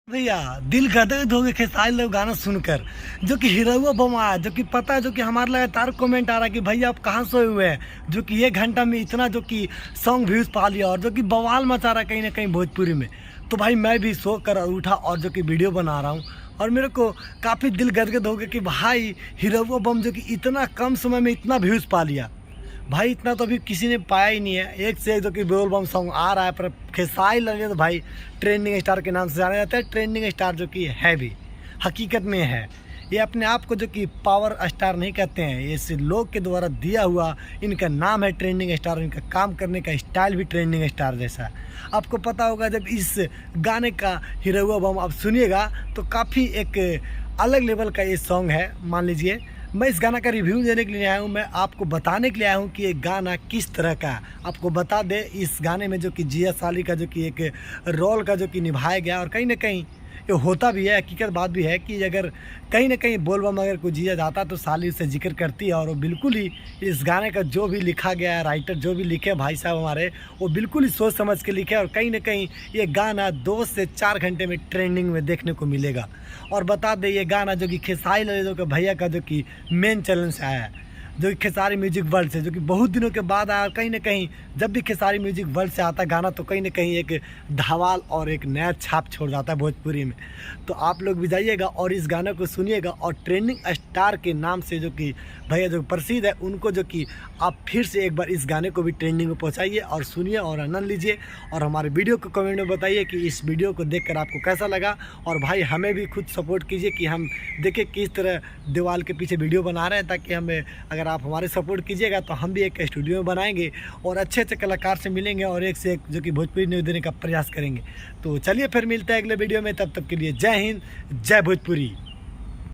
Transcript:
भैया दिल गदगद हो गए खेसारी लोग गाना सुनकर। जो कि हीरोआ बम आया, जो कि पता है, जो कि हमारे लगातार कमेंट आ रहा है कि भैया आप कहाँ सोए हुए हैं, जो कि 1 घंटा में इतना जो कि सॉन्ग व्यूज पा लिया और जो कि बवाल मचा रहा है कहीं ना कहीं भोजपुरी में। तो भाई मैं भी सो कर उठा और जो कि वीडियो बना रहा हूँ और मेरे को काफ़ी दिल गदगद हो गया कि भाई हीरोआ बम जो कि इतना कम समय में इतना व्यूज़ पा लिया। भाई इतना तो अभी किसी ने पाया ही नहीं है। एक से एक जो कि बोल बम सॉन्ग आ रहा है, पर खेसारी लगे तो भाई ट्रेंडिंग स्टार के नाम से जाना जाता है। ट्रेंडिंग स्टार जो कि है भी हकीकत में है, ये अपने आप को जो कि पावर स्टार नहीं कहते हैं, ये सिर्फ लोग के द्वारा दिया हुआ इनका नाम है ट्रेंडिंग स्टार। इनका काम करने का स्टाइल भी ट्रेंडिंग स्टार जैसा है। आपको पता होगा जब इस गाने का हीरोआ बम आप सुनिएगा तो काफ़ी एक अलग लेवल का ये सॉन्ग है। मान लीजिए मैं इस गाना का रिव्यू देने के लिए आया हूँ, मैं आपको बताने के लिए आया हूँ कि ये गाना किस तरह का है। आपको बता दे इस गाने में जो कि जिया साली का जो कि एक रोल का जो कि निभाया गया और कहीं ना कहीं ये होता भी है, हकीकत बात भी है कि अगर कहीं ना कहीं बोलबम अगर कोई जिया जाता तो साली उससे जिक्र करती है। और वो बिल्कुल ही इस गाने का जो भी लिखा गया है, राइटर जो भी लिखे भाई साहब हमारे, वो बिल्कुल ही सोच समझ के लिखे और कहीं ना कहीं ये गाना 2 से 4 घंटे में ट्रेंडिंग में देखने को मिलेगा। और बता दें ये गाना जो कि खेसारी लाल का भैया का जो कि मेन चैनल से आया है, जो कि खेसारी म्यूजिक वर्ल्ड से, जो कि बहुत दिनों के बाद आया। कहीं ना कहीं जब भी खेसारी म्यूजिक वर्ल्ड से आता गाना तो कहीं ना कहीं एक धमाल और एक नया छाप छोड़ जाता है भोजपुरी में। तो आप लोग भी जाइएगा और इस गाने को सुनिएगा और ट्रेंडिंग स्टार के नाम से जो कि भैया जो प्रसिद्ध है उनको जो कि आप फिर से एक बार इस गाने को भी ट्रेंडिंग में पहुँचाइए और सुनिए और आनंद लीजिए। और हमारे वीडियो को कमेंट में बताइए कि इस वीडियो को देखकर आपको कैसा लगा। और भाई हमें भी खुद सपोर्ट कीजिए कि हम देखें किस तरह दीवार के पीछे वीडियो बना रहे हैं, ताकि हमें अगर आप हमारे सपोर्ट कीजिएगा तो हम भी एक स्टूडियो में बनाएंगे और अच्छे अच्छे कलाकार से मिलेंगे और एक से एक जो कि भोजपुरी न्यूज़ देने का प्रयास करेंगे। तो चलिए फिर मिलते हैं अगले वीडियो में, तब तक के लिए जय हिंद, जय भोजपुरी।